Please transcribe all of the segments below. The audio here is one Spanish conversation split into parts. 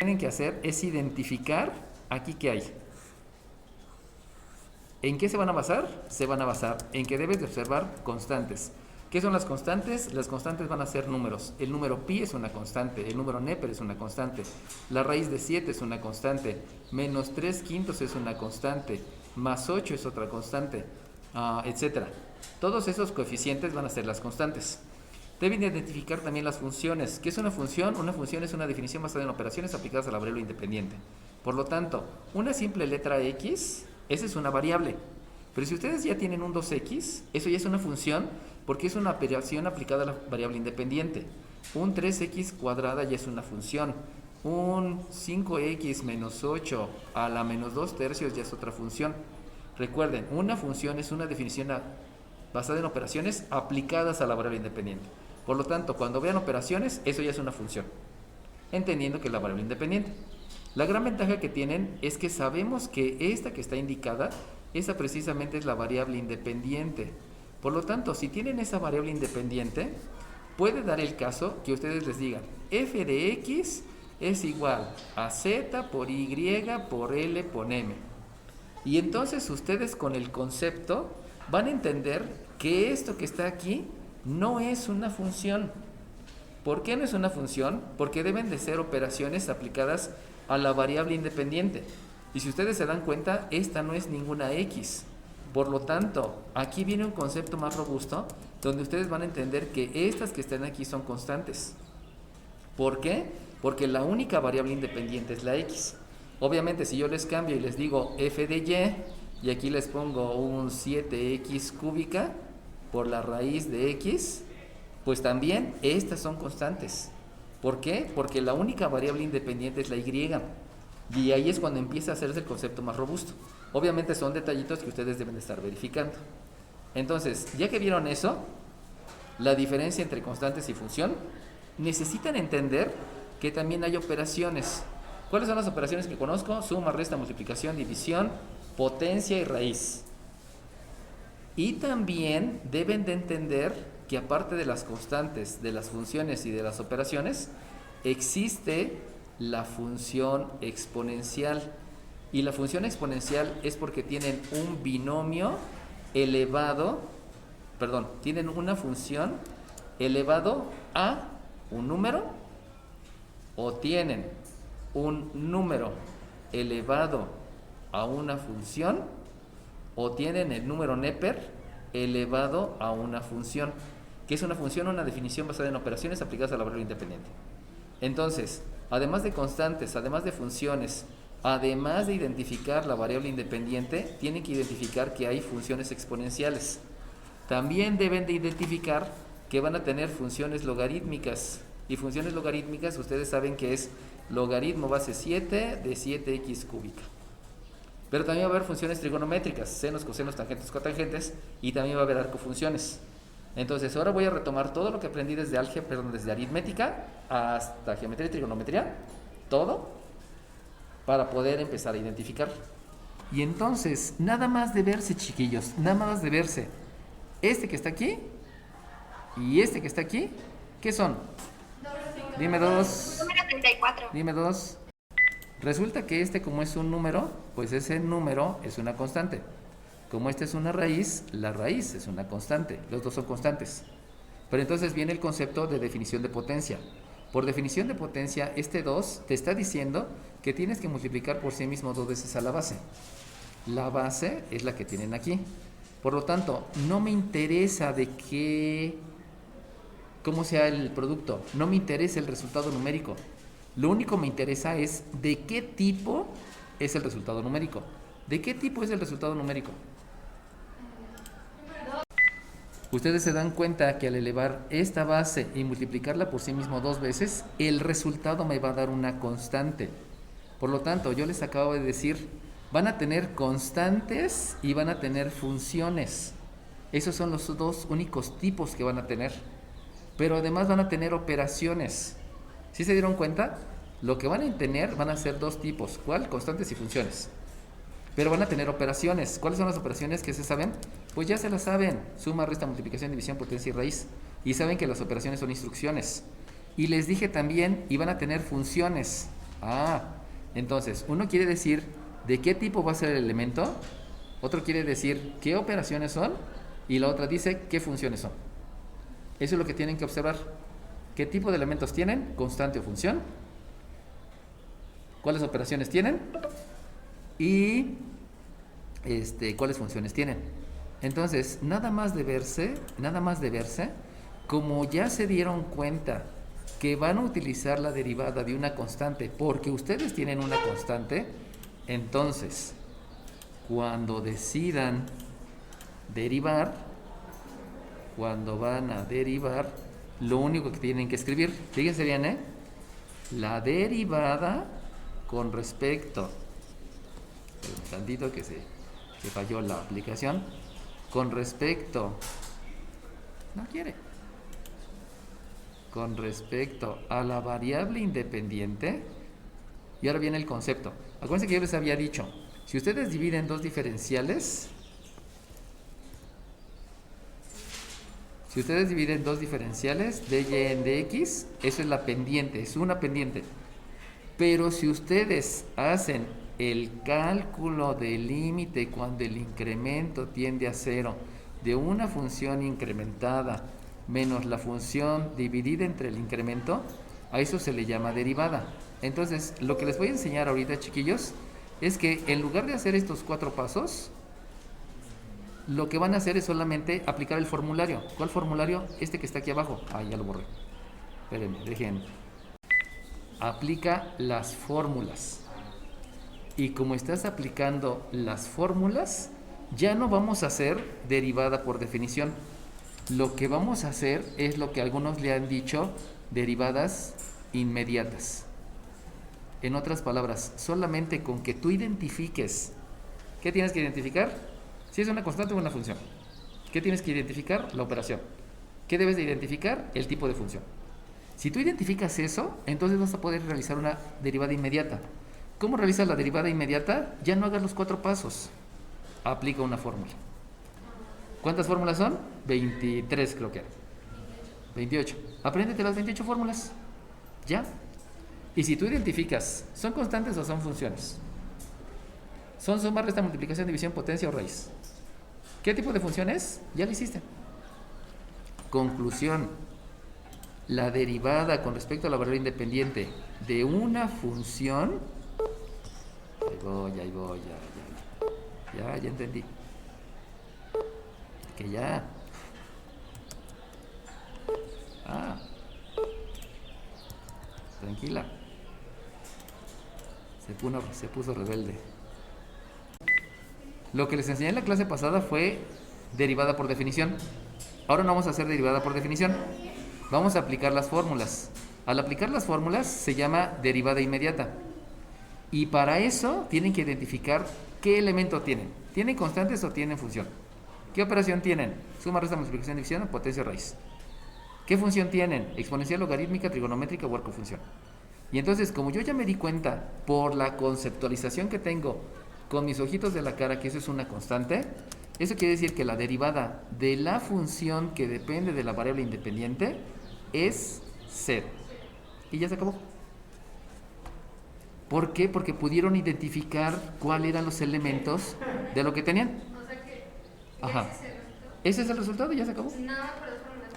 tienen que hacer es identificar aquí qué hay. ¿En qué se van a basar? Se van a basar en que debes de observar constantes. ¿Qué son las constantes? Las constantes van a ser números. El número pi es una constante, el número Neper es una constante, la raíz de 7 es una constante, menos 3 quintos es una constante, más 8 es otra constante, etcétera. Todos esos coeficientes van a ser las constantes. Deben identificar también las funciones. ¿Qué es una función? Una función es una definición basada en operaciones aplicadas a la variable independiente. Por lo tanto, una simple letra x, esa es una variable. Pero si ustedes ya tienen un 2x, eso ya es una función porque es una operación aplicada a la variable independiente. Un 3x cuadrada ya es una función. Un 5x menos 8 a la menos 2 tercios ya es otra función. Recuerden, una función es una definición basada en operaciones aplicadas a la variable independiente. Por lo tanto, cuando vean operaciones, eso ya es una función, entendiendo que es la variable independiente. La gran ventaja que tienen es que sabemos que esta que está indicada, esa precisamente es la variable independiente. Por lo tanto, si tienen esa variable independiente, puede dar el caso que ustedes les digan f de x es igual a z por y por l por m. Y entonces ustedes con el concepto van a entender que esto que está aquí no es una función. ¿Por qué no es una función? Porque deben de ser operaciones aplicadas a la variable independiente. Y si ustedes se dan cuenta, esta no es ninguna x. Por lo tanto, aquí viene un concepto más robusto donde ustedes van a entender que estas que están aquí son constantes. ¿Por qué? Porque la única variable independiente es la x. Obviamente, si yo les cambio y les digo f de y aquí les pongo un 7x cúbica por la raíz de x, pues también estas son constantes. ¿Por qué? Porque la única variable independiente es la y. Y ahí es cuando empieza a hacerse el concepto más robusto. Obviamente son detallitos que ustedes deben de estar verificando. Entonces, ya que vieron eso, la diferencia entre constantes y función, necesitan entender que también hay operaciones. ¿Cuáles son las operaciones que conozco? Suma, resta, multiplicación, división, potencia y raíz. Y también deben de entender que aparte de las constantes, de las funciones y de las operaciones, existe la función exponencial. Y la función exponencial es porque tienen un binomio elevado, tienen una función elevado a un número, o tienen un número elevado a una función, o tienen el número Neper elevado a una función. ¿Qué es una función? Una definición basada en operaciones aplicadas a la variable independiente. Entonces, además de constantes, además de funciones, además de identificar la variable independiente, tienen que identificar que hay funciones exponenciales. También deben de identificar que van a tener funciones logarítmicas. Y funciones logarítmicas, ustedes saben que es logaritmo base 7 de 7x cúbica. Pero también va a haber funciones trigonométricas, senos, cosenos, tangentes, cotangentes, y también va a haber arcofunciones. Entonces, ahora voy a retomar todo lo que aprendí desde álgebra, desde aritmética hasta geometría y trigonometría, todo, para poder empezar a identificar. Y entonces, nada más de verse, chiquillos, nada más de verse, este que está aquí y este que está aquí, ¿qué son? Dime dos. Número 34. Dime dos. Resulta que este, como es un número, pues ese número es una constante. Como esta es una raíz, la raíz es una constante. Los dos son constantes. Pero entonces viene el concepto de definición de potencia. Por definición de potencia, este 2 te está diciendo que tienes que multiplicar por sí mismo 2 veces a la base. La base es la que tienen aquí. Por lo tanto, no me interesa de cómo sea el producto. No me interesa el resultado numérico. Lo único que me interesa es de qué tipo es el resultado numérico. ¿De qué tipo es el resultado numérico? Ustedes se dan cuenta que al elevar esta base y multiplicarla por sí mismo 2 veces, el resultado me va a dar una constante. Por lo tanto, yo les acabo de decir, van a tener constantes y van a tener funciones. Esos son los dos únicos tipos que van a tener. Pero además van a tener operaciones. ¿Sí se dieron cuenta? Lo que van a tener van a ser dos tipos. ¿Cuál? Constantes y funciones. Pero van a tener operaciones. ¿Cuáles son las operaciones que se saben? Pues ya se las saben. Suma, resta, multiplicación, división, potencia y raíz. Y saben que las operaciones son instrucciones. Y les dije también, y van a tener funciones. Ah, entonces, uno quiere decir de qué tipo va a ser el elemento, otro quiere decir qué operaciones son, y la otra dice qué funciones son. Eso es lo que tienen que observar. ¿Qué tipo de elementos tienen? Constante o función. ¿Cuáles operaciones tienen? Y cuáles funciones tienen. Entonces, nada más de verse, como ya se dieron cuenta que van a utilizar la derivada de una constante porque ustedes tienen una constante, entonces, cuando decidan derivar, cuando van a derivar, lo único que tienen que escribir, fíjense bien, la derivada con respecto, un tantito que falló la aplicación, con respecto, no quiere, con respecto a la variable independiente. Y ahora viene el concepto. Acuérdense que yo les había dicho, si ustedes dividen dos diferenciales, de y en dx, eso es la pendiente, es una pendiente. Pero si ustedes hacen el cálculo del límite cuando el incremento tiende a 0 de una función incrementada menos la función dividida entre el incremento, a eso se le llama derivada. Entonces, lo que les voy a enseñar ahorita, chiquillos, es que en lugar de hacer estos 4 pasos, lo que van a hacer es solamente aplicar el formulario. ¿Cuál formulario? Este que está aquí abajo. Ah, ya lo borré. Espérenme, dejen. Aplica las fórmulas. Y como estás aplicando las fórmulas, ya no vamos a hacer derivada por definición. Lo que vamos a hacer es lo que algunos le han dicho derivadas inmediatas. En otras palabras, solamente con que tú identifiques. ¿Qué tienes que identificar? Si es una constante o una función. ¿Qué tienes que identificar? La operación. ¿Qué debes de identificar? El tipo de función. Si tú identificas eso, entonces vas a poder realizar una derivada inmediata. ¿Cómo realizas la derivada inmediata? Ya no hagas los 4 pasos. Aplica una fórmula. ¿Cuántas fórmulas son? 23 creo que era. 28. Apréndete las 28 fórmulas. ¿Ya? Y si tú identificas, ¿son constantes o son funciones? Son suma, resta, multiplicación, división, potencia o raíz. ¿Qué tipo de función es? Ya lo hiciste. Conclusión. La derivada con respecto a la variable independiente de una función. Ahí voy, ya entendí. Que ya. Tranquila. Se puso rebelde. Lo que les enseñé en la clase pasada fue derivada por definición. Ahora no vamos a hacer derivada por definición. Vamos a aplicar las fórmulas. Al aplicar las fórmulas se llama derivada inmediata. Y para eso tienen que identificar qué elemento tienen. ¿Tienen constantes o tienen función? ¿Qué operación tienen? Suma, resta, multiplicación, división, potencia o raíz. ¿Qué función tienen? Exponencial, logarítmica, trigonométrica o arcofunción. Y entonces, como yo ya me di cuenta por la conceptualización que tengo con mis ojitos de la cara que eso es una constante, eso quiere decir que la derivada de la función que depende de la variable independiente es 0. Y ya se acabó. ¿Por qué? Porque pudieron identificar cuáles eran los elementos de lo que tenían. O sea que Ajá. Ese es el resultado y ya se acabó. nada por las fórmulas.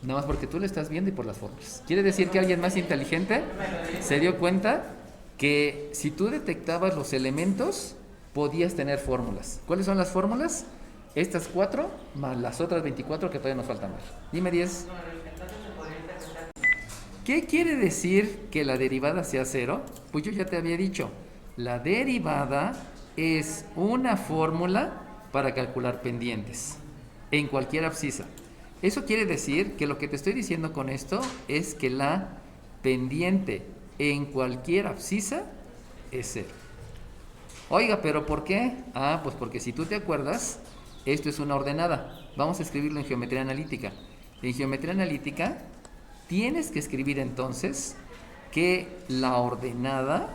Nada más porque tú lo estás viendo y por las fórmulas. Quiere decir que alguien más inteligente se dio cuenta que si tú detectabas los elementos, podías tener fórmulas. ¿Cuáles son las fórmulas? Estas 4 más las otras 24 que todavía nos faltan ver. Dime 10. ¿Qué quiere decir que la derivada sea 0? Pues yo ya te había dicho, la derivada es una fórmula para calcular pendientes en cualquier abscisa. Eso quiere decir que lo que te estoy diciendo con esto es que la pendiente en cualquier abscisa es 0. Oiga, ¿pero por qué? Pues porque si tú te acuerdas, esto es una ordenada. Vamos a escribirlo en geometría analítica. En geometría analítica tienes que escribir entonces que la ordenada,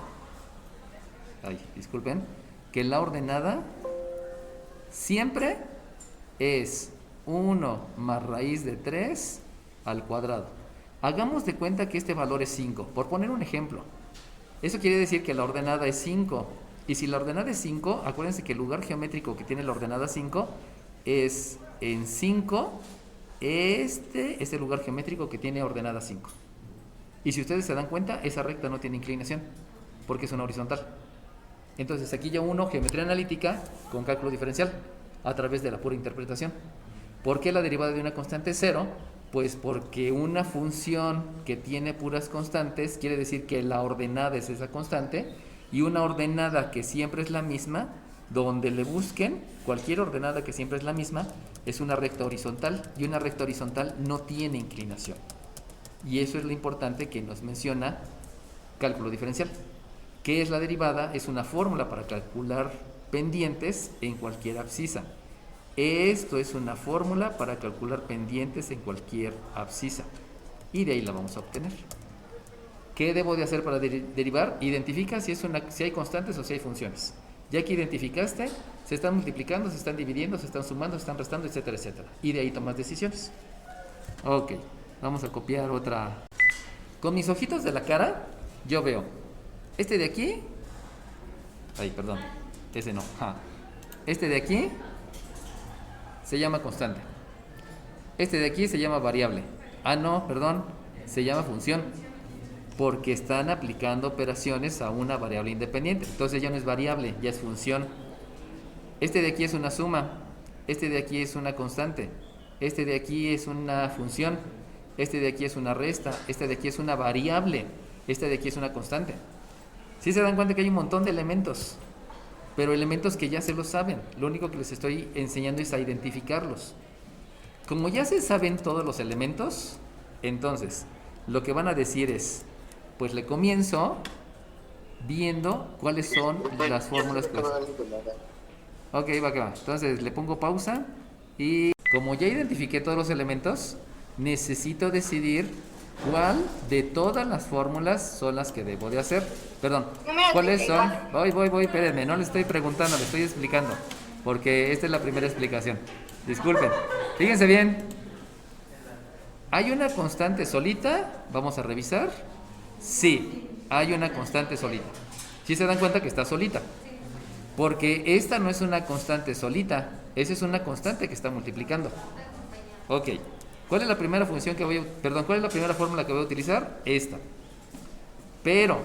que la ordenada siempre es 1 más raíz de 3 al cuadrado. Hagamos de cuenta que este valor es 5, por poner un ejemplo. Eso quiere decir que la ordenada es 5. Y si la ordenada es 5, acuérdense que el lugar geométrico que tiene la ordenada 5 es en 5. Este es el lugar geométrico que tiene ordenada 5. Y si ustedes se dan cuenta, esa recta no tiene inclinación, porque es una horizontal. Entonces aquí ya uno, geometría analítica con cálculo diferencial, a través de la pura interpretación. ¿Por qué la derivada de una constante es 0? Pues porque una función que tiene puras constantes quiere decir que la ordenada es esa constante, y una ordenada que siempre es la misma, donde le busquen, cualquier ordenada que siempre es la misma, es una recta horizontal, y una recta horizontal no tiene inclinación. Y eso es lo importante que nos menciona cálculo diferencial. ¿Qué es la derivada? Es una fórmula para calcular pendientes en cualquier abscisa. Esto es una fórmula para calcular pendientes en cualquier abscisa. Y de ahí la vamos a obtener. ¿Qué debo de hacer para derivar? Identifica si hay constantes o si hay funciones. Ya que identificaste, se están multiplicando, se están dividiendo, se están sumando, se están restando, etcétera, etcétera. Y de ahí tomas decisiones. Ok, vamos a copiar otra. Con mis ojitos de la cara, yo veo este de aquí. Ay, perdón, ese no. Este de aquí se llama constante. Este de aquí se llama variable. No, perdón, se llama función, porque están aplicando operaciones a una variable independiente. Entonces ya no es variable, ya es función. Este de aquí es una suma. Este de aquí es una constante. Este de aquí es una función. Este de aquí es una resta. Este de aquí es una variable. Este de aquí es una constante. ¿Sí se dan cuenta que hay un montón de elementos? Pero elementos que ya se los saben. Lo único que les estoy enseñando es a identificarlos. Como ya se saben todos los elementos, entonces lo que van a decir es, pues le comienzo viendo cuáles son las fórmulas clásicas. Ok, va que va. Entonces le pongo pausa y como ya identifiqué todos los elementos, necesito decidir cuál de todas las fórmulas son las que debo de hacer. Perdón, ¿cuáles son? Voy, espérenme, no le estoy preguntando, le estoy explicando, porque esta es la primera explicación. Disculpen, fíjense bien. ¿Hay una constante solita? Vamos a revisar. Sí, hay una constante solita. ¿Sí se dan cuenta que está solita? Porque esta no es una constante solita, esa es una constante que está multiplicando. Ok, ¿cuál es la primera función que cuál es la primera fórmula que voy a utilizar? Esta. Pero,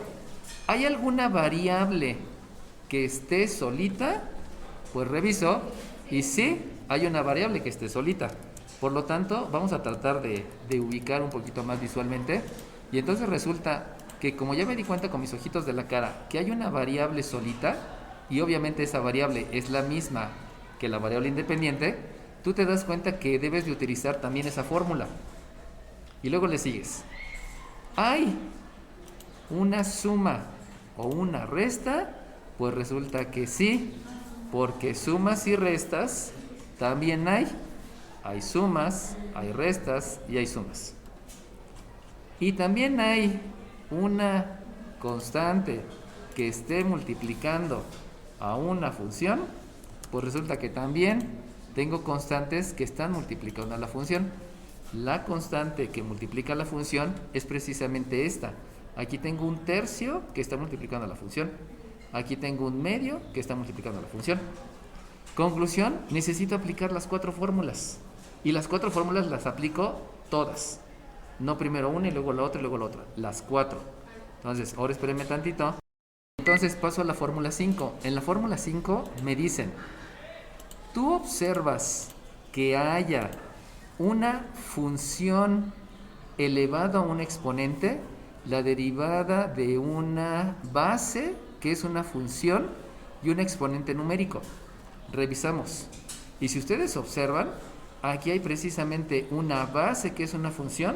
¿hay alguna variable que esté solita? Pues reviso, y sí, hay una variable que esté solita. Por lo tanto, vamos a tratar de ubicar un poquito más visualmente. Y entonces resulta que como ya me di cuenta con mis ojitos de la cara que hay una variable solita, y obviamente esa variable es la misma que la variable independiente, tú te das cuenta que debes de utilizar también esa fórmula. Y luego le sigues. ¿Hay una suma o una resta? Pues resulta que sí, porque sumas y restas también hay. Hay sumas, hay restas y hay sumas. Y también hay una constante que esté multiplicando a una función, pues resulta que también tengo constantes que están multiplicando a la función. La constante que multiplica la función es precisamente esta. Aquí tengo un tercio que está multiplicando a la función. Aquí tengo un medio que está multiplicando a la función. Conclusión, necesito aplicar las 4 fórmulas. Y las 4 fórmulas las aplico todas. No primero una y luego la otra y luego la otra. Las 4. Entonces, ahora espérenme tantito. Entonces paso a la fórmula 5. En la fórmula 5 me dicen, tú observas que haya una función elevada a un exponente, la derivada de una base, que es una función, y un exponente numérico. Revisamos. Y si ustedes observan, aquí hay precisamente una base que es una función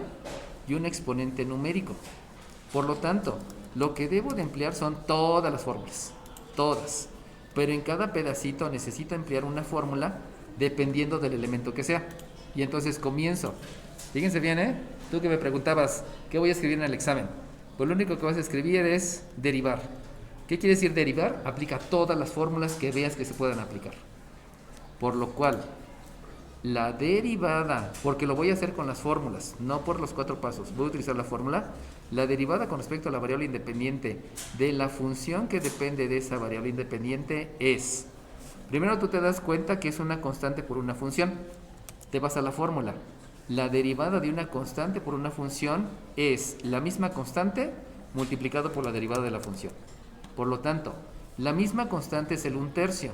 y un exponente numérico. Por lo tanto, lo que debo de emplear son todas las fórmulas, todas. Pero en cada pedacito necesito emplear una fórmula dependiendo del elemento que sea. Y entonces comienzo. Fíjense bien, Tú que me preguntabas, ¿qué voy a escribir en el examen? Pues lo único que vas a escribir es derivar. ¿Qué quiere decir derivar? Aplica todas las fórmulas que veas que se puedan aplicar. Por lo cual, la derivada, porque lo voy a hacer con las fórmulas, no por los 4 pasos, voy a utilizar la fórmula. La derivada con respecto a la variable independiente de la función que depende de esa variable independiente es, primero tú te das cuenta que es una constante por una función. Te vas a la fórmula. La derivada de una constante por una función es la misma constante multiplicado por la derivada de la función. Por lo tanto, la misma constante es el 1/3.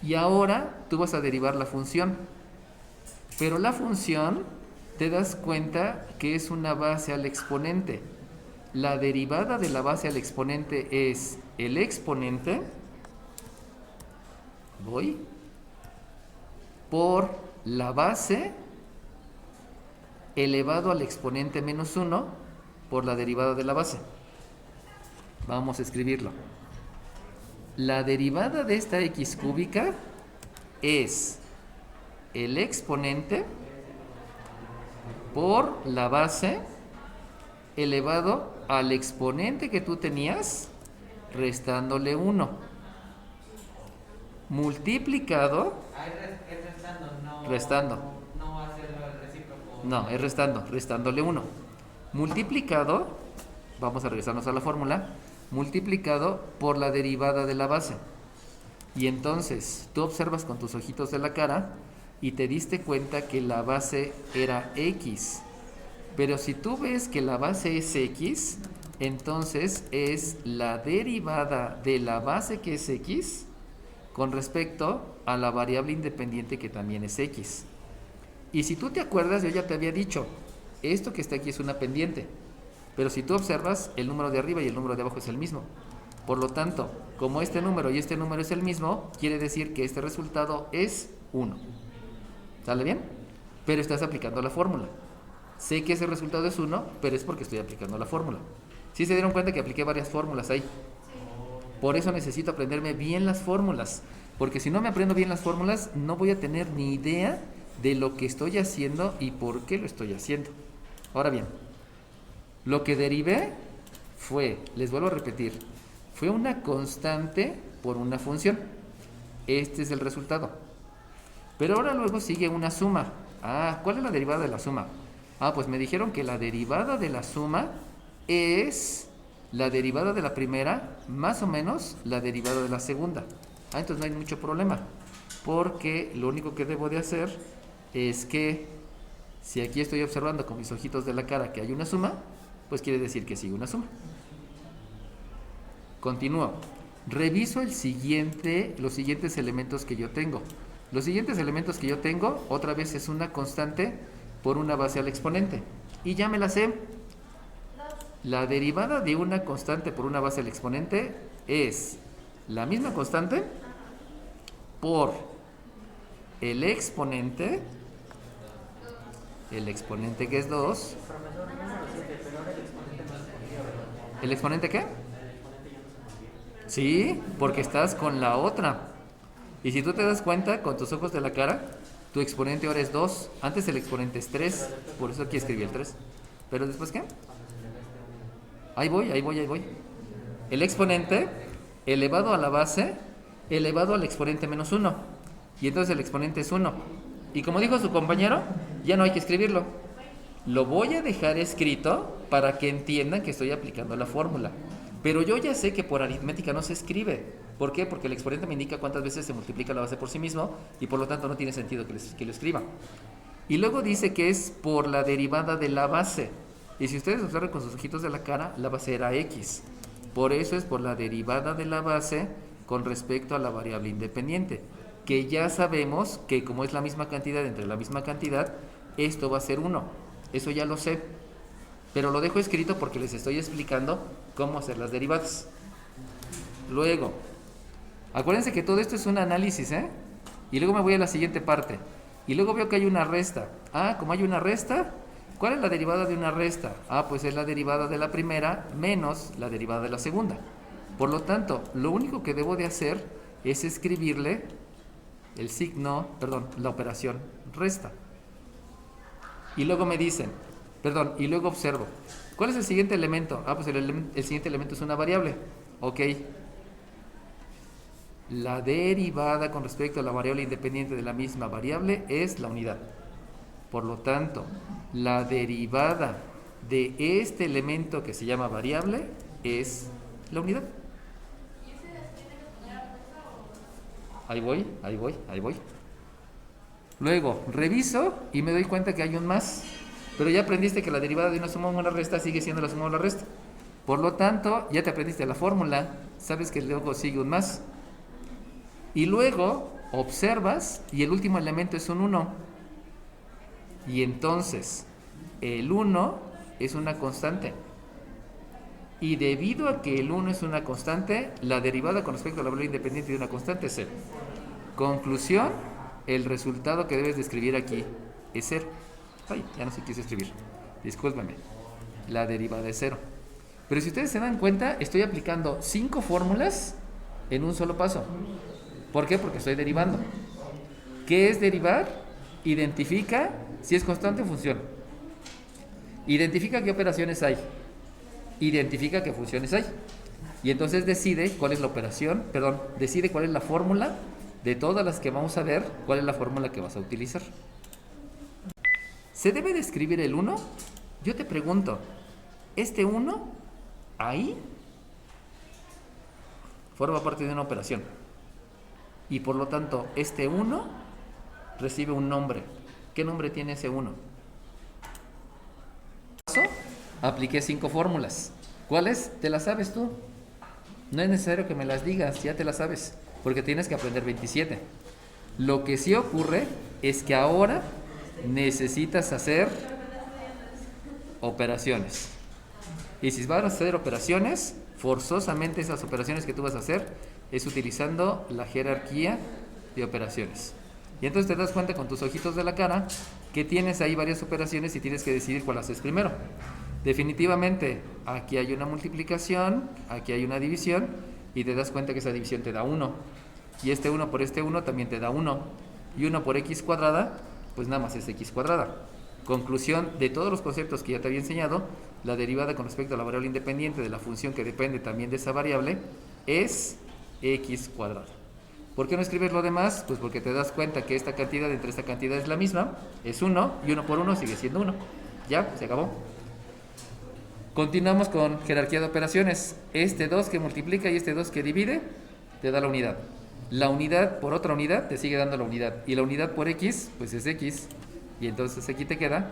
Y ahora tú vas a derivar la función. Pero la función te das cuenta que es una base al exponente. La derivada de la base al exponente es el exponente, por la base elevado al exponente menos 1 por la derivada de la base. Vamos a escribirlo. La derivada de esta x cúbica es el exponente por la base elevado al exponente que tú tenías restándole 1 multiplicado restando, no va a ser el recíproco. No, es restándole 1 multiplicado, vamos a regresarnos a la fórmula, multiplicado por la derivada de la base. Y entonces tú observas con tus ojitos de la cara y te diste cuenta que la base era x. Pero si tú ves que la base es x, entonces es la derivada de la base que es x con respecto a la variable independiente que también es x. Y si tú te acuerdas, yo ya te había dicho, esto que está aquí es una pendiente. Pero si tú observas, el número de arriba y el número de abajo es el mismo. Por lo tanto, como este número y este número es el mismo, quiere decir que este resultado es 1. ¿Sale bien? Pero estás aplicando la fórmula. Sé que ese resultado es 1, pero es porque estoy aplicando la fórmula. ¿Sí se dieron cuenta que apliqué varias fórmulas ahí? Por eso necesito aprenderme bien las fórmulas. Porque si no me aprendo bien las fórmulas, no voy a tener ni idea de lo que estoy haciendo y por qué lo estoy haciendo. Ahora bien, lo que derivé fue, les vuelvo a repetir, fue una constante por una función. Este es el resultado. Pero ahora luego sigue una suma. ¿Cuál es la derivada de la suma? Pues me dijeron que la derivada de la suma es la derivada de la primera más o menos la derivada de la segunda. Entonces no hay mucho problema, porque lo único que debo de hacer es que si aquí estoy observando con mis ojitos de la cara que hay una suma, pues quiere decir que sigue una suma. Continúo. Reviso los siguientes elementos que yo tengo. Los siguientes elementos que yo tengo, otra vez es una constante por una base al exponente. Y ya me la sé. La derivada de una constante por una base al exponente es la misma constante por el exponente que es 2. ¿El exponente qué? Sí, porque estás con la otra. Y si tú te das cuenta, con tus ojos de la cara, tu exponente ahora es 2. Antes el exponente es 3. Por eso aquí escribí el 3. ¿Pero después qué? Ahí voy. El exponente elevado a la base, elevado al exponente menos 1. Y entonces el exponente es 1. Y como dijo su compañero, ya no hay que escribirlo. Lo voy a dejar escrito para que entiendan que estoy aplicando la fórmula. Pero yo ya sé que por aritmética no se escribe. ¿Por qué? Porque el exponente me indica cuántas veces se multiplica la base por sí mismo y por lo tanto no tiene sentido que lo escriba. Y luego dice que es por la derivada de la base. Y si ustedes observan con sus ojitos de la cara, la base era x. Por eso es por la derivada de la base con respecto a la variable independiente. Que ya sabemos que como es la misma cantidad entre la misma cantidad, esto va a ser 1. Eso ya lo sé. Pero lo dejo escrito porque les estoy explicando cómo hacer las derivadas. Luego, acuérdense que todo esto es un análisis, Y luego me voy a la siguiente parte. Y luego veo que hay una resta. Como hay una resta, ¿cuál es la derivada de una resta? Pues es la derivada de la primera menos la derivada de la segunda. Por lo tanto, lo único que debo de hacer es escribirle la operación resta. Y luego me dicen, y luego observo, ¿cuál es el siguiente elemento? Pues el siguiente elemento es una variable. Ok. La derivada con respecto a la variable independiente de la misma variable es la unidad. Por lo tanto, la derivada de este elemento que se llama variable es la unidad. Ahí voy. Luego, reviso y me doy cuenta que hay un más. Pero ya aprendiste que la derivada de una suma o una resta sigue siendo la suma o la resta. Por lo tanto, ya te aprendiste la fórmula. Sabes que luego sigue un más. Y luego observas y el último elemento es un 1. Y entonces, el 1 es una constante. Y debido a que el 1 es una constante, la derivada con respecto a la variable independiente de una constante es 0. Conclusión, el resultado que debes de escribir aquí es 0. Ay, ya no sé qué quise escribir. Discúlpame. La derivada es 0. Pero si ustedes se dan cuenta, estoy aplicando 5 fórmulas en un solo paso. ¿Por qué? Porque estoy derivando. ¿Qué es derivar? Identifica si es constante o función. Identifica qué operaciones hay. Identifica qué funciones hay. Y entonces decide cuál es la operación, decide cuál es la fórmula de todas las que vamos a ver, cuál es la fórmula que vas a utilizar. ¿Se debe de escribir el 1? Yo te pregunto, ¿este 1 ahí forma parte de una operación? Y por lo tanto, este 1 recibe un nombre. ¿Qué nombre tiene ese 1? Apliqué 5 fórmulas. ¿Cuáles? Te las sabes tú. No es necesario que me las digas, ya te las sabes, porque tienes que aprender 27. Lo que sí ocurre es que ahora necesitas hacer operaciones. Y si vas a hacer operaciones, forzosamente esas operaciones que tú vas a hacer es utilizando la jerarquía de operaciones. Y entonces te das cuenta con tus ojitos de la cara que tienes ahí varias operaciones y tienes que decidir cuál haces primero. Definitivamente, aquí hay una multiplicación, aquí hay una división, y te das cuenta que esa división te da 1. Y este 1 por este 1 también te da 1. Y 1 por x cuadrada, pues nada más es x cuadrada. Conclusión de todos los conceptos que ya te había enseñado, la derivada con respecto a la variable independiente de la función que depende también de esa variable es x cuadrada. ¿Por qué no escribes lo demás? Pues porque te das cuenta que esta cantidad entre esta cantidad es la misma, es 1, y 1 por 1 sigue siendo 1. Ya, se acabó. Continuamos con jerarquía de operaciones. Este 2 que multiplica y este 2 que divide te da la unidad. La unidad por otra unidad te sigue dando la unidad. Y la unidad por x, pues es x. Y entonces aquí te queda,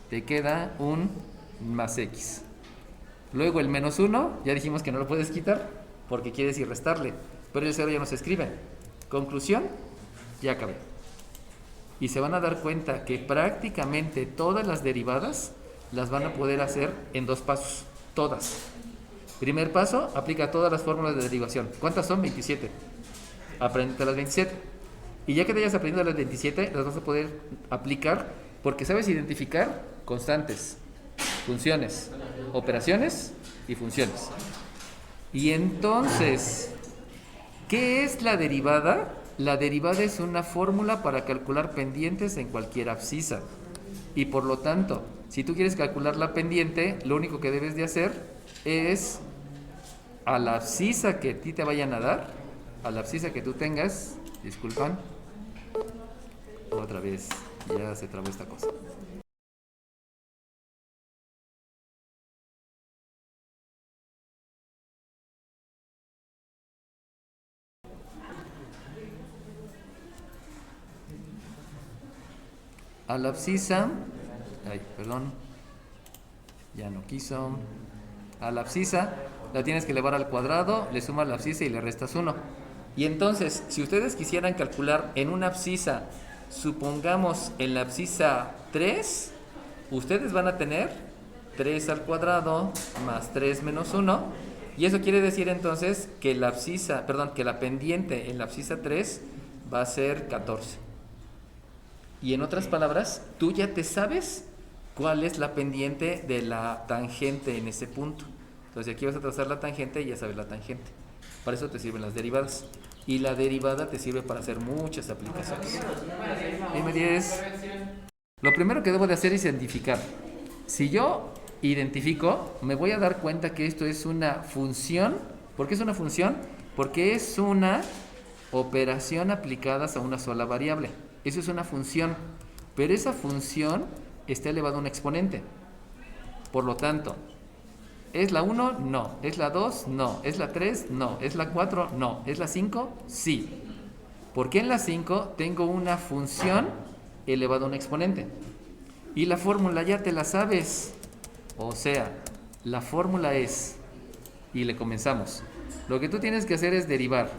te queda un más x. Luego el menos 1, ya dijimos que no lo puedes quitar porque quiere decir restarle. Pero el 0 ya no se escribe. Conclusión, ya acabé. Y se van a dar cuenta que prácticamente todas las derivadas las van a poder hacer en 2 pasos, todas. Primer paso, aplica todas las fórmulas de derivación. ¿Cuántas son? 27. Aprende las 27. Y ya que te hayas aprendido las 27, las vas a poder aplicar porque sabes identificar constantes, funciones, operaciones y funciones. Y entonces, ¿qué es la derivada? La derivada es una fórmula para calcular pendientes en cualquier abscisa. Y por lo tanto, si tú quieres calcular la pendiente, lo único que debes de hacer es a la abscisa que a ti te vayan a dar, a la abscisa que tú tengas, disculpan, otra vez, ya se trabó esta cosa. A la abscisa, ya no quiso. A la abscisa la tienes que elevar al cuadrado, le sumas la abscisa y le restas 1. Y entonces, si ustedes quisieran calcular en una abscisa, supongamos en la abscisa 3, ustedes van a tener 3 al cuadrado más 3 menos 1. Y eso quiere decir entonces que que la pendiente en la abscisa 3 va a ser 14. Y en otras palabras, tú ya te sabes cuál es la pendiente de la tangente en ese punto. Entonces aquí vas a trazar la tangente y ya sabes la tangente. Para eso te sirven las derivadas. Y la derivada te sirve para hacer muchas aplicaciones. Dime 10. Lo primero que debo de hacer es identificar. Si yo identifico, me voy a dar cuenta que esto es una función. ¿Por qué es una función? Porque es una operación aplicada a una sola variable. Eso es una función. Pero esa función está elevado a un exponente. Por lo tanto, ¿es la 1? No. ¿Es la 2? No. ¿Es la 3? No. ¿Es la 4? No. ¿Es la 5? Sí. Porque en la 5 tengo una función elevado a un exponente. Y la fórmula ya te la sabes. O sea, la fórmula es, y le comenzamos. Lo que tú tienes que hacer es derivar.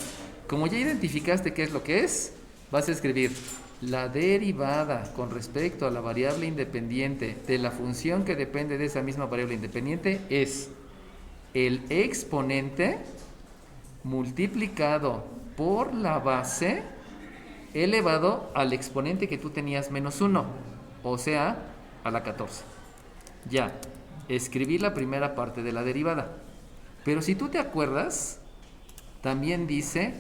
Como ya identificaste qué es lo que es, vas a escribir la derivada con respecto a la variable independiente de la función que depende de esa misma variable independiente es el exponente multiplicado por la base elevado al exponente que tú tenías menos 1, o sea, a la 14. Ya, escribí la primera parte de la derivada. Pero si tú te acuerdas, también dice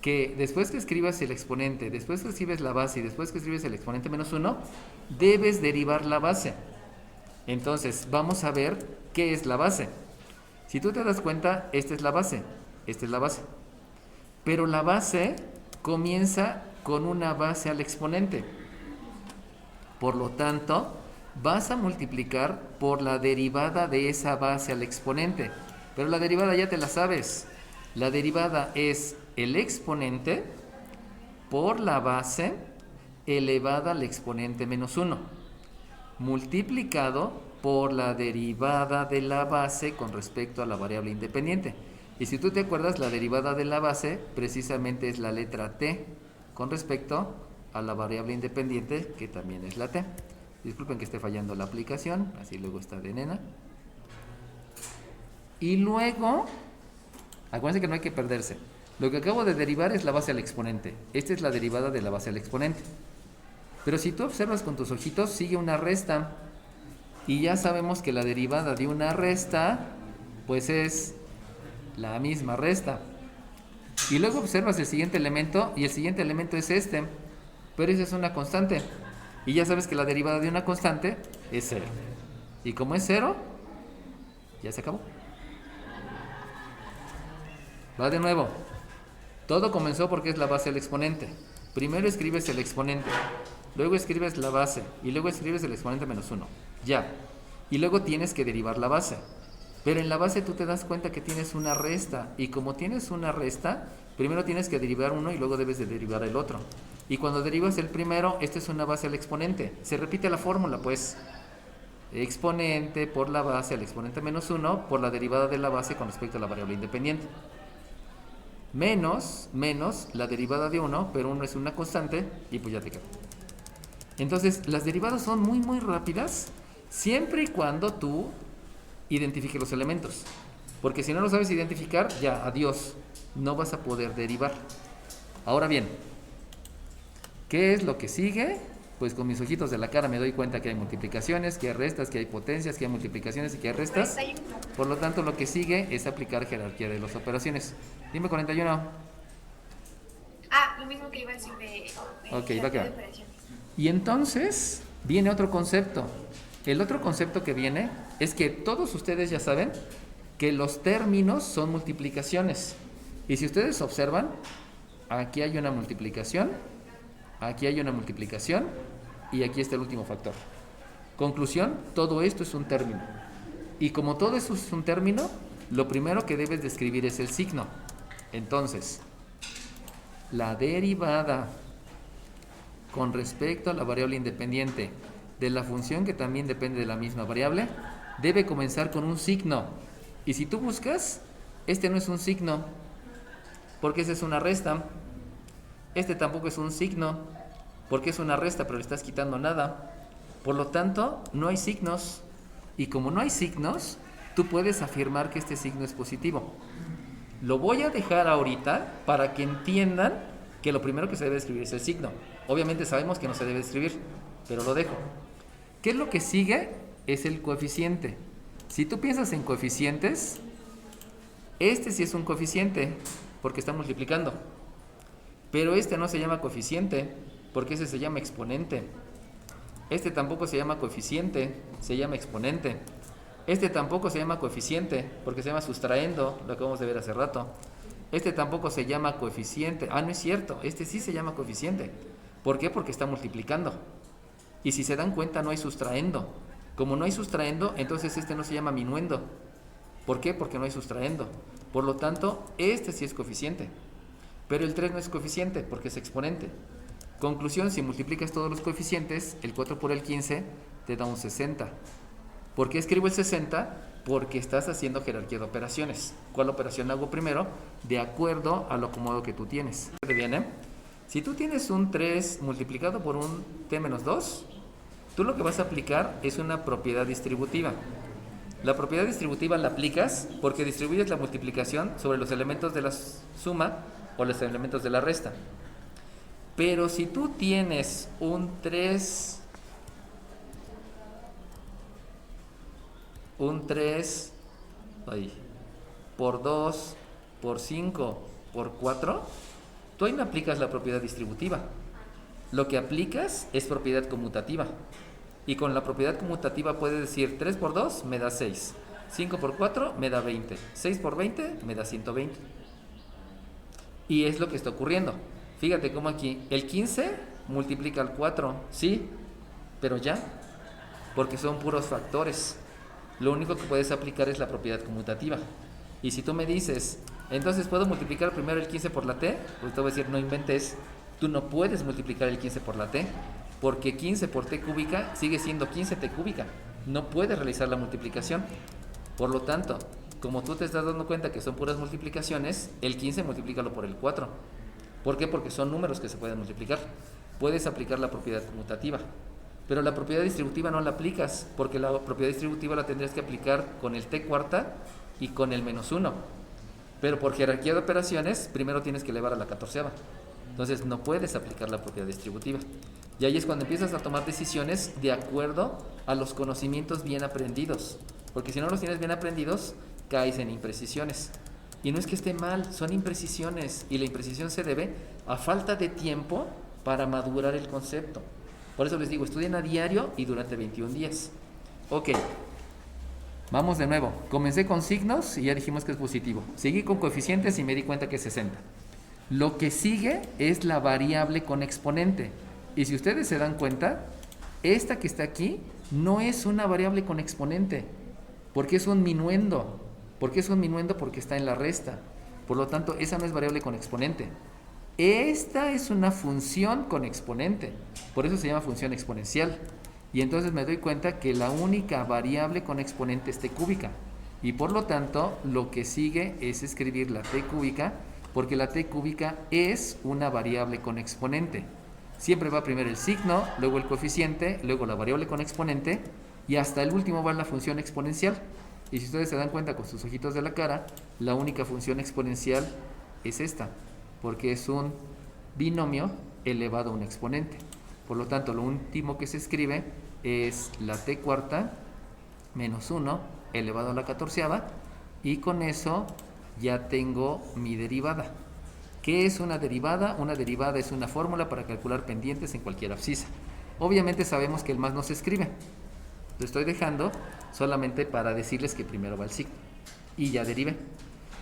que después que escribas el exponente, después que escribes la base y después que escribes el exponente menos 1, debes derivar la base. Entonces, vamos a ver qué es la base. Si tú te das cuenta, esta es la base, esta es la base. Pero la base comienza con una base al exponente. Por lo tanto, vas a multiplicar por la derivada de esa base al exponente. Pero la derivada ya te la sabes. La derivada es el exponente por la base elevada al exponente menos 1, multiplicado por la derivada de la base con respecto a la variable independiente. Y si tú te acuerdas, la derivada de la base precisamente es la letra t con respecto a la variable independiente, que también es la t. Disculpen que esté fallando la aplicación, así luego está de nena. Y luego, acuérdense que no hay que perderse. Lo que acabo de derivar es la base al exponente. Esta es la derivada de la base al exponente. Pero si tú observas con tus ojitos, sigue una resta. Y ya sabemos que la derivada de una resta, pues es la misma resta. Y luego observas el siguiente elemento, y el siguiente elemento es este. Pero esa es una constante. Y ya sabes que la derivada de una constante es 0. Y como es 0, ya se acabó. Va de nuevo. Todo comenzó porque es la base del exponente. Primero escribes el exponente, luego escribes la base y luego escribes el exponente menos 1. Ya. Y luego tienes que derivar la base. Pero en la base tú te das cuenta que tienes una resta. Y como tienes una resta, primero tienes que derivar uno y luego debes de derivar el otro. Y cuando derivas el primero, esta es una base al exponente. Se repite la fórmula, pues. Exponente por la base al exponente menos 1 por la derivada de la base con respecto a la variable independiente. Menos la derivada de 1, pero 1 es una constante y pues ya te quedó. Entonces, las derivadas son muy, muy rápidas siempre y cuando tú identifiques los elementos. Porque si no lo sabes identificar, ya, adiós, no vas a poder derivar. Ahora bien, ¿qué es lo que sigue? Pues con mis ojitos de la cara me doy cuenta que hay multiplicaciones, que hay restas, que hay potencias, que hay multiplicaciones y que hay restas. Por lo tanto, lo que sigue es aplicar jerarquía de las operaciones. Dime 41. Lo mismo que iba a decir de Ok, va a quedar. operaciones. Y entonces viene otro concepto. El otro concepto que viene es que todos ustedes ya saben que los términos son multiplicaciones. Y si ustedes observan, aquí hay una multiplicación, aquí hay una multiplicación y aquí está el último factor. Conclusión, todo esto es un término. Y como todo eso es un término, lo primero que debes de escribir es el signo. Entonces, la derivada con respecto a la variable independiente de la función que también depende de la misma variable, debe comenzar con un signo. Y si tú buscas, este no es un signo, porque esa es una resta. Este tampoco es un signo, porque es una resta, pero le estás quitando nada. Por lo tanto, no hay signos. Y como no hay signos, tú puedes afirmar que este signo es positivo. Lo voy a dejar ahorita para que entiendan que lo primero que se debe escribir es el signo. Obviamente sabemos que no se debe escribir, pero lo dejo. ¿Qué es lo que sigue? Es el coeficiente. Si tú piensas en coeficientes, este sí es un coeficiente, porque está multiplicando. Pero este no se llama coeficiente, porque ese se llama exponente. Este tampoco se llama coeficiente, se llama exponente. Este tampoco se llama coeficiente, porque se llama sustrayendo, lo acabamos de ver hace rato. Este tampoco se llama coeficiente. No es cierto, este sí se llama coeficiente. ¿Por qué? Porque está multiplicando. Y si se dan cuenta, no hay sustraendo. Como no hay sustraendo, entonces este no se llama minuendo. ¿Por qué? Porque no hay sustraendo. Por lo tanto, este sí es coeficiente. Pero el 3 no es coeficiente porque es exponente. Conclusión, si multiplicas todos los coeficientes, el 4 por el 15 te da un 60. ¿Por qué escribo el 60? Porque estás haciendo jerarquía de operaciones. ¿Cuál operación hago primero? De acuerdo al acomodo que tú tienes. ¿Viene? Si tú tienes un 3 multiplicado por un t menos 2, tú lo que vas a aplicar es una propiedad distributiva. La propiedad distributiva la aplicas porque distribuyes la multiplicación sobre los elementos de la suma o los elementos de la resta. Pero si tú tienes un 3 por 2 por 5 por 4, tú ahí no aplicas la propiedad distributiva. Lo que aplicas es propiedad conmutativa. Y con la propiedad conmutativa puedes decir 3 por 2 me da 6, 5 por 4 me da 20, 6 por 20 me da 120. Y es lo que está ocurriendo. Fíjate cómo aquí el 15 multiplica al 4, sí, pero ya, porque son puros factores. Lo único que puedes aplicar es la propiedad conmutativa. Y si tú me dices, entonces ¿puedo multiplicar primero el 15 por la t? Pues te voy a decir, no inventes, tú no puedes multiplicar el 15 por la t, porque 15 por t cúbica sigue siendo 15 t cúbica. No puedes realizar la multiplicación. Por lo tanto, como tú te estás dando cuenta que son puras multiplicaciones, el 15 multiplícalo por el 4. ¿Por qué? Porque son números que se pueden multiplicar. Puedes aplicar la propiedad conmutativa, pero la propiedad distributiva no la aplicas, porque la propiedad distributiva la tendrías que aplicar con el t cuarta y con el menos 1. Pero por jerarquía de operaciones, primero tienes que elevar a la 14ª. Entonces no puedes aplicar la propiedad distributiva. Y ahí es cuando empiezas a tomar decisiones de acuerdo a los conocimientos bien aprendidos. Porque si no los tienes bien aprendidos, caes en imprecisiones. Y no es que esté mal, son imprecisiones. Y la imprecisión se debe a falta de tiempo para madurar el concepto. Por eso les digo, estudien a diario y durante 21 días. Ok, vamos de nuevo. Comencé con signos y ya dijimos que es positivo. Seguí con coeficientes y me di cuenta que es 60. Lo que sigue es la variable con exponente. Y si ustedes se dan cuenta, esta que está aquí no es una variable con exponente, porque es un minuendo. ¿Por qué es un minuendo? Porque está en la resta. Por lo tanto, esa no es variable con exponente. Esta es una función con exponente. Por eso se llama función exponencial. Y entonces me doy cuenta que la única variable con exponente es t cúbica. Y por lo tanto, lo que sigue es escribir la t cúbica, porque la t cúbica es una variable con exponente. Siempre va primero el signo, luego el coeficiente, luego la variable con exponente, y hasta el último va la función exponencial. Y si ustedes se dan cuenta con sus ojitos de la cara, la única función exponencial es esta, porque es un binomio elevado a un exponente. Por lo tanto, lo último que se escribe es la t cuarta menos 1 elevado a la 14ª, y con eso ya tengo mi derivada. ¿Qué es una derivada? Una derivada es una fórmula para calcular pendientes en cualquier abscisa. Obviamente sabemos que el más no se escribe. Lo estoy dejando solamente para decirles que primero va el signo. Y ya derivé.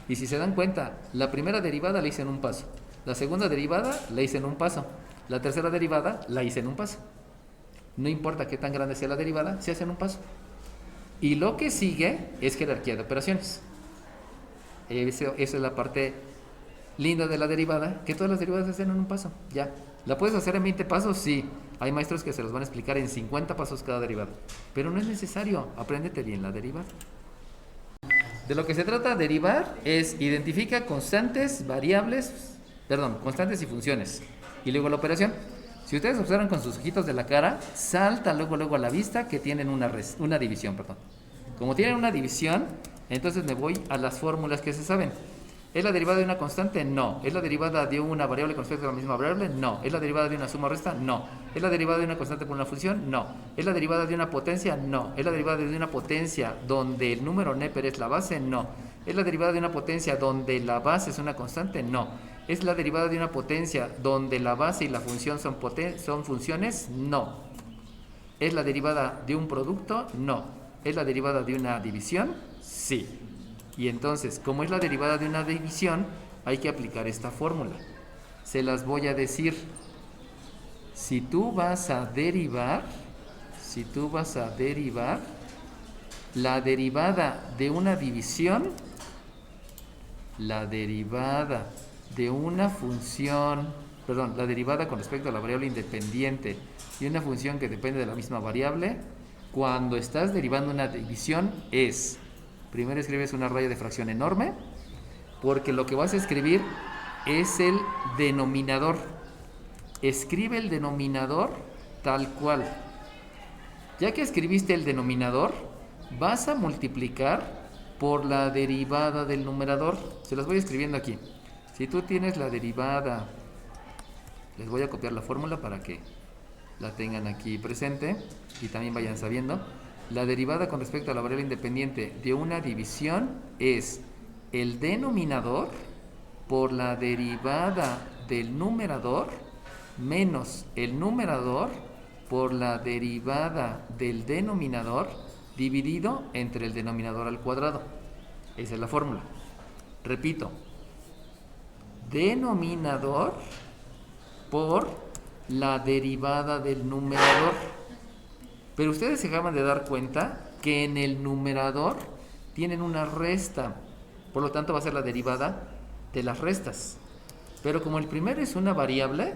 Y si se dan cuenta, la primera derivada la hice en un paso. La segunda derivada la hice en un paso. La tercera derivada la hice en un paso. No importa qué tan grande sea la derivada, se hace en un paso. Y lo que sigue es jerarquía de operaciones. Esa es la parte linda de la derivada, que todas las derivadas se hacen en un paso. Ya. ¿La puedes hacer en 20 pasos? Sí. Hay maestros que se los van a explicar en 50 pasos cada derivada. Pero no es necesario. Apréndete bien la derivada. De lo que se trata derivar es identifica constantes, variables, constantes y funciones. Y luego la operación. Si ustedes observan con sus ojitos de la cara, salta luego a la vista que tienen una división. Como tienen una división, entonces me voy a las fórmulas que se saben. ¿Es la derivada de una constante? No. ¿Es la derivada de una variable con respecto a la misma variable? No. ¿Es la derivada de una suma o resta? No. ¿Es la derivada de una constante por una función? No. ¿Es la derivada de una potencia? No. ¿Es la derivada de una potencia donde el número Neper es la base? No. ¿Es la derivada de una potencia donde la base es una constante? No. ¿Es la derivada de una potencia donde la base y la función son funciones? No. ¿Es la derivada de un producto? No. ¿Es la derivada de una división? Sí. Y entonces, como es la derivada de una división, hay que aplicar esta fórmula. Se las voy a decir. Si tú vas a derivar, si tú vas a derivar la derivada de una división, la derivada de una función, perdón, la derivada con respecto a la variable independiente y una función que depende de la misma variable, cuando estás derivando una división es, primero escribes una raya de fracción enorme, porque lo que vas a escribir es el denominador. Escribe el denominador tal cual. Ya que escribiste el denominador, vas a multiplicar por la derivada del numerador. Se las voy escribiendo aquí. Si tú tienes la derivada, les voy a copiar la fórmula para que la tengan aquí presente y también vayan sabiendo. La derivada con respecto a la variable independiente de una división es el denominador por la derivada del numerador menos el numerador por la derivada del denominador dividido entre el denominador al cuadrado. Esa es la fórmula. Repito, denominador por la derivada del numerador. Pero ustedes se acaban de dar cuenta que en el numerador tienen una resta, por lo tanto va a ser la derivada de las restas. Pero como el primero es una variable,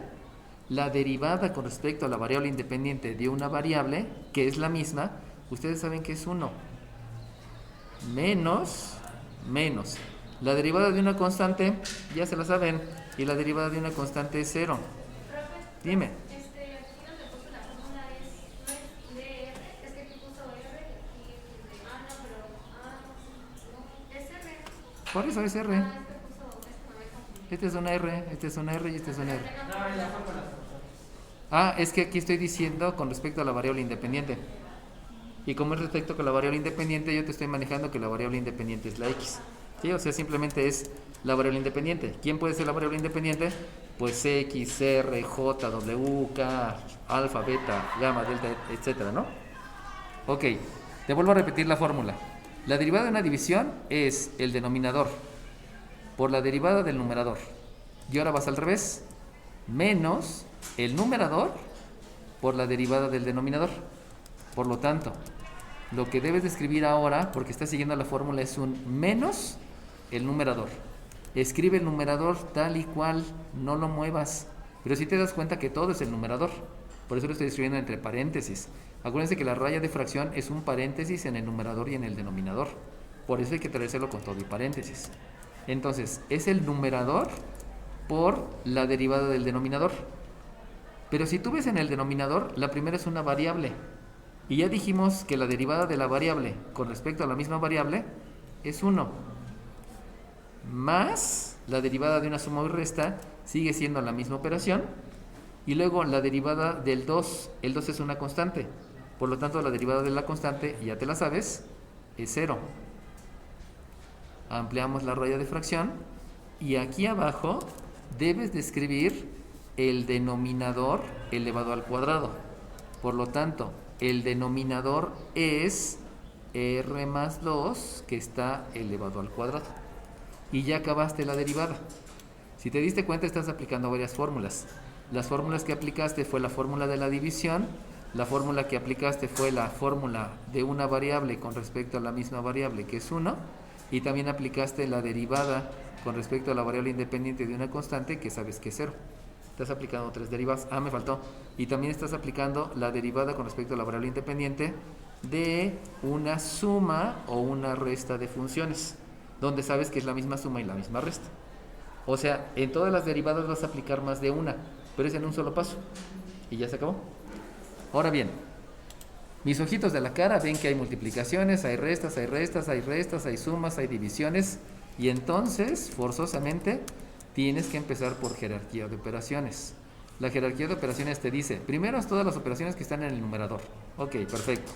la derivada con respecto a la variable independiente de una variable, que es la misma, ustedes saben que es 1. Menos. La derivada de una constante, ya se la saben, y la derivada de una constante es 0. Dime. Por eso es R. Este es una R, este es una R y este es una R. Es que aquí estoy diciendo con respecto a la variable independiente. Y como es respecto con la variable independiente, yo te estoy manejando que la variable independiente es la X. ¿Sí? O sea, simplemente es la variable independiente. ¿Quién puede ser la variable independiente? Pues X, R, J, W, K, alfa, beta, gamma, delta, etcétera, ¿no? Ok, te vuelvo a repetir la fórmula. La derivada de una división es el denominador por la derivada del numerador. Y ahora vas al revés. Menos el numerador por la derivada del denominador. Por lo tanto, lo que debes de escribir ahora, porque estás siguiendo la fórmula, es un menos el numerador. Escribe el numerador tal y cual, no lo muevas. Pero si te das cuenta que todo es el numerador. Por eso lo estoy escribiendo entre paréntesis. Acuérdense que la raya de fracción es un paréntesis en el numerador y en el denominador. Por eso hay que traducirlo con todo y paréntesis. Entonces, es el numerador por la derivada del denominador. Pero si tú ves en el denominador, la primera es una variable. Y ya dijimos que la derivada de la variable con respecto a la misma variable es 1. Más la derivada de una suma y resta sigue siendo la misma operación. Y luego la derivada del 2. El 2 es una constante. Por lo tanto, la derivada de la constante, ya te la sabes, es 0. Ampliamos la raya de fracción. Y aquí abajo debes de escribir el denominador elevado al cuadrado. Por lo tanto, el denominador es R más 2 que está elevado al cuadrado. Y ya acabaste la derivada. Si te diste cuenta, estás aplicando varias fórmulas. Las fórmulas que aplicaste fue la fórmula de la división, la fórmula que aplicaste fue la fórmula de una variable con respecto a la misma variable que es 1, y también aplicaste la derivada con respecto a la variable independiente de una constante que sabes que es 0. Estás aplicando 3 derivadas. Me faltó. Y también estás aplicando la derivada con respecto a la variable independiente de una suma o una resta de funciones, donde sabes que es la misma suma y la misma resta. O sea, en todas las derivadas vas a aplicar más de una, pero es en un solo paso. Y ya se acabó. Ahora bien, mis ojitos de la cara ven que hay multiplicaciones, hay restas, hay restas, hay restas, hay sumas, hay divisiones. Y entonces, forzosamente, tienes que empezar por jerarquía de operaciones. La jerarquía de operaciones te dice, primero haz todas las operaciones que están en el numerador. Ok, perfecto.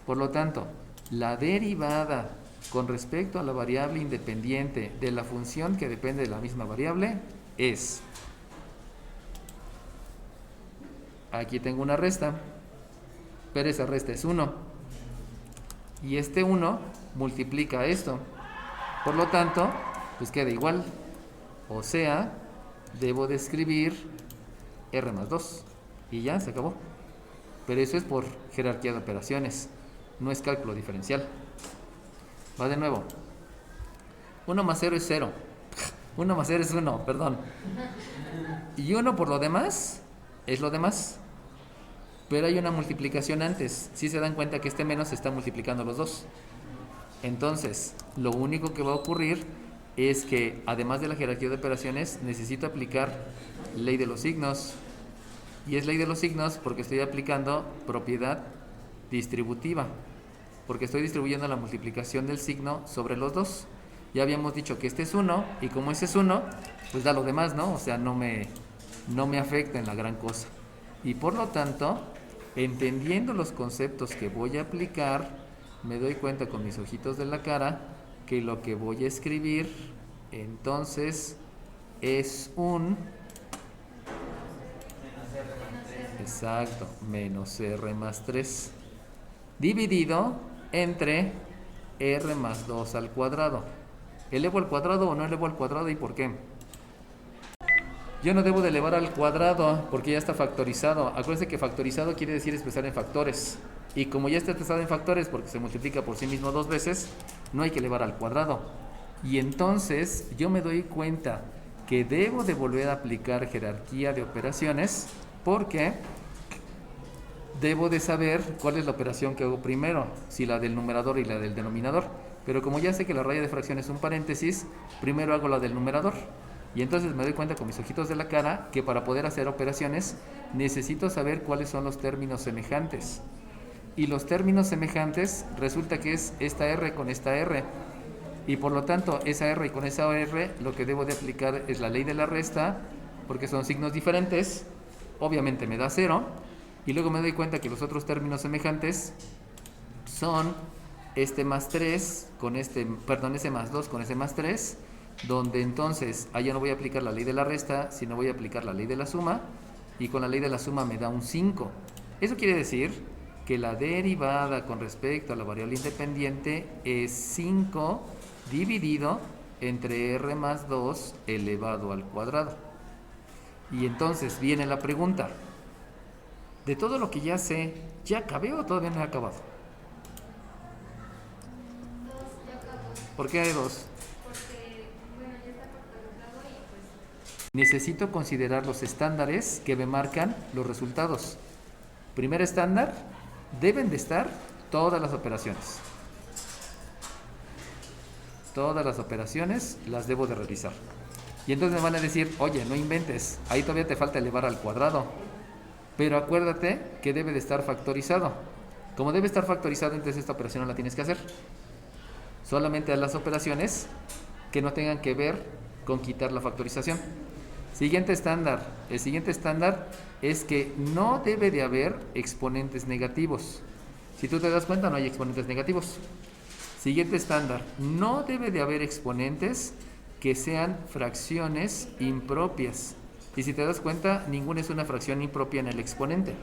Por lo tanto, la derivada con respecto a la variable independiente de la función que depende de la misma variable es, aquí tengo una resta, pero esa resta es 1. Y este 1 multiplica esto. Por lo tanto, pues queda igual. O sea, debo de escribir R más 2. Y ya, se acabó. pero eso es por jerarquía de operaciones, no es cálculo diferencial. Va de nuevo. 1 más 0 es 0. 1 más 0 es 1, perdón. Y 1 por lo demás es lo demás. Pero hay una multiplicación antes. Si se dan cuenta que este menos se está multiplicando los dos. Entonces, lo único que va a ocurrir es que, además de la jerarquía de operaciones, necesito aplicar ley de los signos. Y es ley de los signos porque estoy aplicando propiedad distributiva. Porque estoy distribuyendo la multiplicación del signo sobre los dos. Ya habíamos dicho que este es 1, y como ese es 1, pues da lo demás, ¿no? O sea, no me afecta en la gran cosa. Y por lo tanto, entendiendo los conceptos que voy a aplicar, me doy cuenta con mis ojitos de la cara que lo que voy a escribir entonces es un exacto, menos r más 3 dividido entre r más 2 al cuadrado. ¿Elevo al cuadrado o no elevo al cuadrado y por qué? Yo no debo de elevar al cuadrado porque ya está factorizado. Acuérdense que factorizado quiere decir expresar en factores. Y como ya está expresado en factores porque se multiplica por sí mismo 2 veces, no hay que elevar al cuadrado. Y entonces yo me doy cuenta que debo de volver a aplicar jerarquía de operaciones porque debo de saber cuál es la operación que hago primero, si la del numerador y la del denominador. Pero como ya sé que la raya de fracción es un paréntesis, primero hago la del numerador. Y entonces me doy cuenta con mis ojitos de la cara que para poder hacer operaciones necesito saber cuáles son los términos semejantes. Y los términos semejantes resulta que es esta R con esta R. Y por lo tanto, esa R y con esa R lo que debo de aplicar es la ley de la resta, porque son signos diferentes. Obviamente me da 0. Y luego me doy cuenta que los otros términos semejantes son este más 3 con este, perdón, ese más 2 con ese más 3, donde entonces allá no voy a aplicar la ley de la resta, sino voy a aplicar la ley de la suma, y con la ley de la suma me da un 5. Eso quiere decir que la derivada con respecto a la variable independiente es 5 dividido entre r más 2 elevado al cuadrado. Y entonces viene la pregunta, de todo lo que ya sé, ¿ya acabé o todavía no he acabado? ¿Por qué hay 2? Necesito considerar los estándares que me marcan los resultados. Primer estándar, deben de estar todas las operaciones. Todas las operaciones las debo de realizar. Y entonces me van a decir, oye, no inventes, ahí todavía te falta elevar al cuadrado. Pero acuérdate que debe de estar factorizado. Como debe estar factorizado, entonces esta operación no la tienes que hacer. Solamente a las operaciones que no tengan que ver con quitar la factorización. Siguiente estándar. El siguiente estándar es que no debe de haber exponentes negativos. Si tú te das cuenta, no hay exponentes negativos. Siguiente estándar. No debe de haber exponentes que sean fracciones impropias. Y si te das cuenta, ninguna es una fracción impropia en el exponente.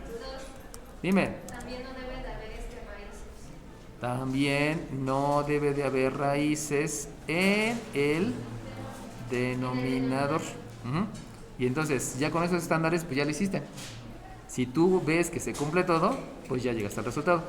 Dime. También no debe de haber raíces. También no debe de haber raíces en el denominador. Y entonces, ya con esos estándares, pues ya lo hiciste. Si tú ves que se cumple todo, pues ya llegaste al resultado.